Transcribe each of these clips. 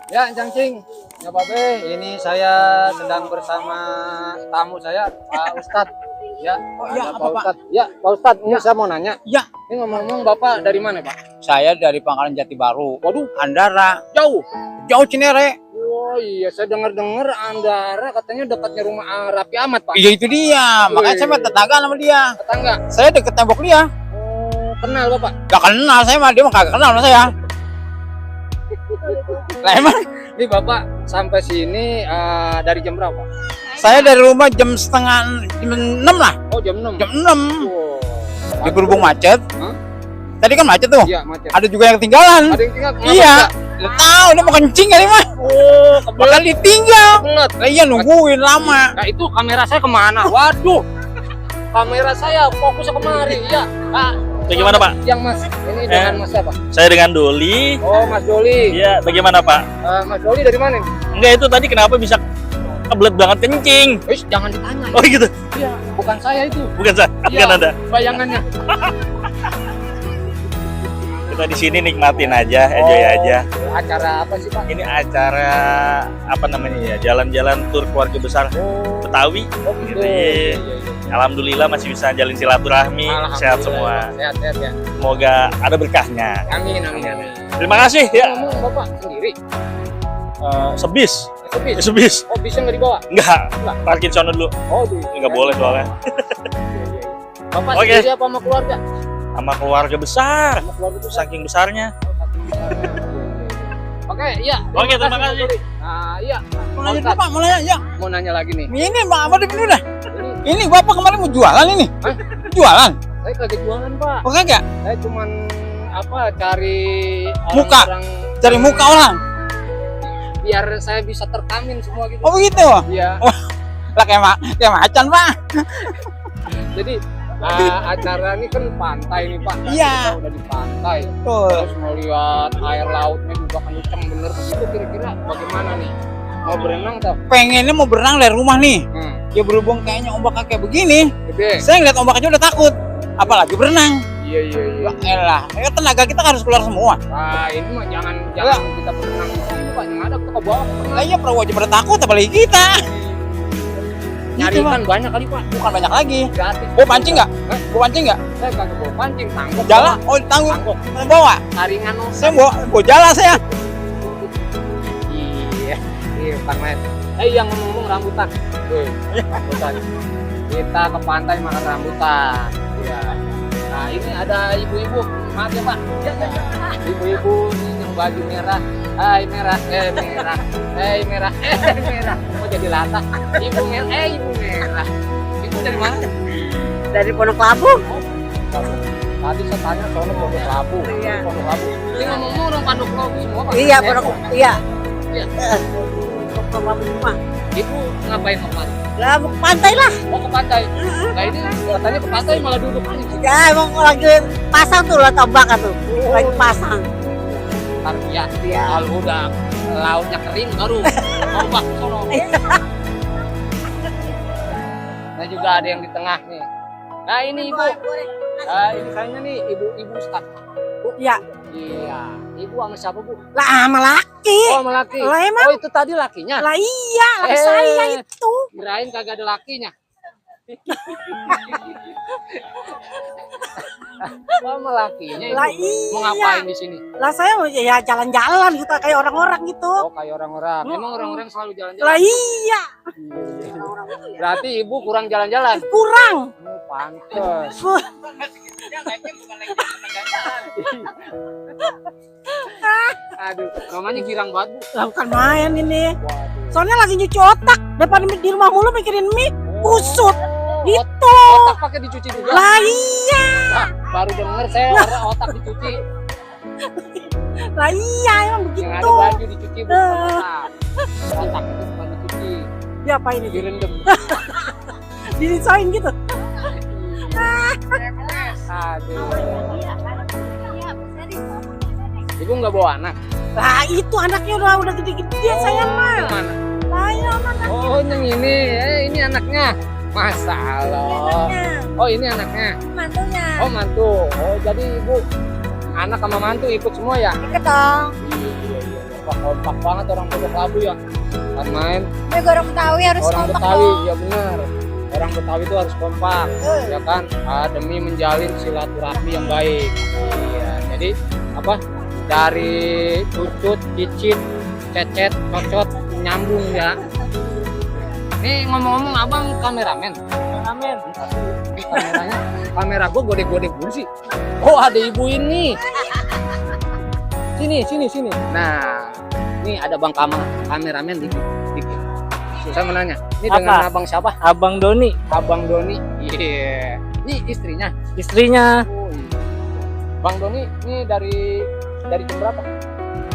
Ya, Cangcing. Ya, Babe, ini saya sedang bersama tamu saya, Pak Ustadz. Ya, iya, ada apa, Pak? Ustadz. Ya, Pak Ustadz, ini saya mau nanya. Ya, Ini ngomong-ngomong, Bapak dari mana, Pak? saya dari Pangkalan Jati Baru. Waduh, Andara, jauh. jauh Cinere. Oh iya, saya dengar-dengar Andara katanya dekatnya rumah Raffi Ahmad, Pak. Iya itu dia. Makanya saya tetangga sama dia. Tetangga. Saya deket tembok dia. Oh, kenal Bapak? Gak kenal saya mah, dia mah kagak kenal sama saya. Lah emang Ini Bapak sampai sini dari jam berapa? saya dari rumah jam 6 lah. Oh, jam 6. Jam 6. Wow. Di berhubung macet. Hah? Tadi kan macet tuh. Iya, macet. Ada juga yang ketinggalan. Ada yang tinggal? Kenapa, Iya. Pak? Lu tahu dia mau kencing kali mah. Oh, Bakal kebelet. ditinggal. Kebelet. Lah iya nungguin lama. Nah, itu kamera saya kemana? Waduh. Kamera saya fokusnya kemari. Ya. Bagaimana, Pak? Yang Mas, ini dengan Mas siapa? Saya dengan Doli. Oh, Mas Doli. Iya, bagaimana, Pak? Mas Doli dari mana nih? Enggak, itu tadi kenapa bisa kebelet banget kencing? Wih, jangan ditanya. Oh gitu. Iya, bukan saya itu. Bukan saya, Iya, bukan Anda. bayangannya. Kita di sini nikmatin aja, enjoy aja. Acara apa sih, Pak? Ini acara apa namanya ya? Jalan-jalan tur keluarga besar Oh, Betawi. oh gitu. Gitu, iya. Alhamdulillah masih bisa jalin silaturahmi, sehat semua. Sehat-sehat ya. Semoga ada berkahnya. Amin, amin, amin. Terima kasih ya. Ngomong Bapak sendiri. Sebis. Sebis. Sebis. Oh, bisa nggak dibawa? Enggak, parkir sono dulu. Oh, di. Enggak boleh soalnya. Bapak Oke. sendiri apa sama keluarga? Sama keluarga besar. Sama keluarga itu Saking besarnya. Oke, iya. Oke, terima kasih. Nah, iya. Mau nanya dulu, Pak, mau nanya ya. Mau nanya lagi nih. Ini Pak, apa dulu dah? Ini Ini Bapak kemarin mau jualan ini? Hah? Jualan? saya kagak jualan, Pak. Oh kagak? Saya cuman cari Muka. orang-orang Cari muka orang? biar saya bisa tertamin semua gitu. Oh begitu? Iya. Lah kayak macan Pak. Jadi acara ini kan pantai nih, Pak. Dan Iya. kita udah di pantai. Tuh. Terus melihat air lautnya juga kenceng bener. Itu kira-kira bagaimana nih? Mau berenang toh? Pengennya mau berenang dari rumah nih. Hmm. Ya berhubung kayaknya ombaknya kayak begini. Gede. Saya ngeliat ombak aja udah takut. Apalagi berenang. Iya, iya, iya. Ya elah, ya tenaga kita harus keluar semua. Nah, ini mah jangan kita berenang di sini, Pak. Yang ada kita ke bawah. Lah iya perahu aja pada takut apalagi kita. Nyari Gitu, ikan banyak kali, Pak. Bukan banyak lagi. Gratis. Bawa pancing nggak? Hah? Bawa pancing nggak? Saya kagak bawa pancing, tangguh. Jala? Oh tangguh. Tangguh. Bawa. Taringan Saya bawa jala saya. Iya, iya, Bang Men. Yang ngomong rambutan. Rambutan. Kita ke pantai makan rambutan. Iya. Nah, ini ada ibu-ibu. Maaf ya, Pak. Ibu-ibu ini yang baju merah. Hai merah, merah. Merah, merah. Mau jadi lata. Ibu merah, ibu merah. Ibu dari mana? Dari Pondok Labu. Tadi saya tanya soalnya Pondok Labu. Iya. Pondok Labu. Ini ngomong orang Pondok Labu semua, Pak. Iya, Pondok. Iya. Iya. Pondok Labu semua. Ibu ngapain kemarin? Lah mau ke pantai lah. Mau ke pantai. Nah ini katanya ke pantai malah duduk aja. Ya emang lagi pasang tuh lah tombak tuh. Lagi pasang. Ntar ya, Iya. kalau udah lautnya kering baru ombak sono. Nah juga ada yang di tengah nih. Nah ini ibu. Nah ini kayaknya nih ibu Ustad. Iya. Iya. Ibu sama siapa, Bu? Lah sama laki. Oh sama laki. Lah, emang? Oh itu tadi lakinya. Lah iya, laki saya itu. Kirain kagak ada lakinya. Sama lakinya Lah ibu. iya. Mau ngapain di sini? Lah saya mau ya jalan-jalan gitu kayak orang-orang gitu. Oh kayak orang-orang. Emang orang-orang selalu Lah jalan-jalan. iya. Berarti ibu kurang jalan-jalan. Kurang. Oh, pantes. Aduh, namanya girang banget, Bu. Lah bukan main ini. Waduh. Soalnya lagi nyuci otak. Daripada di rumah mulu mikirin mie. Kusut. Gitu. Otak pakai dicuci juga. Lah iya. Nah, baru denger saya ada otak dicuci. Lah iya emang Yang begitu. ada baju dicuci bukan otak. Otak itu bukan dicuci, Dia apain ini? direndam. Dirisain gitu. Aduh. Ibu nggak bawa anak? Lah itu anaknya udah gede-gede saya mah. Yang mana? Lah iya anak Oh, yang ini. Ini anaknya. Masa Allah. Oh, ini anaknya. mantunya. Oh, mantu. Oh, jadi ibu anak sama mantu ikut semua ya? Ikut dong. Iya, iya, iya. Wah, kompak banget orang Pondok Labu ya. Kan main Tapi orang Betawi harus orang kompak Betawi, dong. ya benar. Orang Betawi itu harus kompak, ya kan? Demi menjalin silaturahmi yang baik. Iya, jadi apa? Dari cucut, cicit, cecet, cocot, nyambung ya. Nih ngomong-ngomong abang kameramen. Amin. Kameranya, kamera gua godek-godek dulu sih. Oh ada ibu ini. Sini. Nah, ini ada bang kameramen dikit. Saya mau nanya, ini dengan Apa? abang siapa? Abang Doni, Abang Doni. Iya. Ini istrinya. istrinya Oh, iya. Bang Doni, ini dari jam berapa?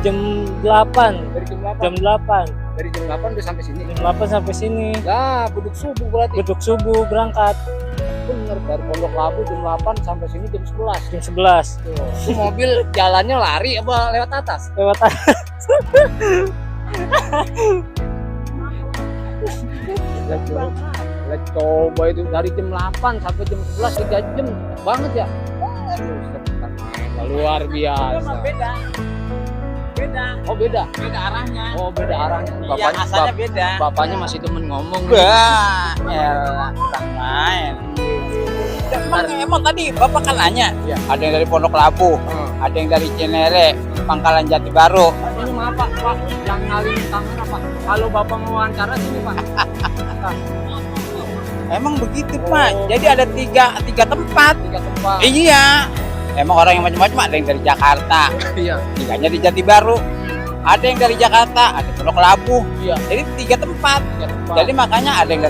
jam 8. Dari jam 8. Jam 8. Dari jam 8 udah sampai sini. Jam 8 sampai sini. Lah, buduk subuh berarti. Beduk subuh berangkat Bener, dari Pondok Labu jam 8 sampai sini jam 11. jam 11. Itu mobil jalannya lari apa lewat atas? Lewat Lah coba itu dari jam 8 sampai jam 11 3 jam banget ya. Luar biasa. beda. Oh beda. Beda arahnya. Oh beda arahnya. Iya, asalnya beda. Bapaknya masih demen ngomong. Wah, elah, kurang main. Emang tadi Bapak kan nanya, Iya. ada yang dari Pondok Labu, ada yang dari Cinere, Pangkalan Jati Baru. Ini maaf Pak, jangan ngalihin kamera Pak. Kalau Bapak mau wawancara sini Pak. Emang begitu Pak. Jadi ada tiga tempat. 3 tempat. Iya. Emang orang yang macam-macam, ada yang dari Jakarta, Iya. tiganya di Jati Baru. Ada yang dari Jakarta, ada Pondok Labu. Iya. Jadi 3 tempat. 3 tempat. Jadi makanya ada yang dari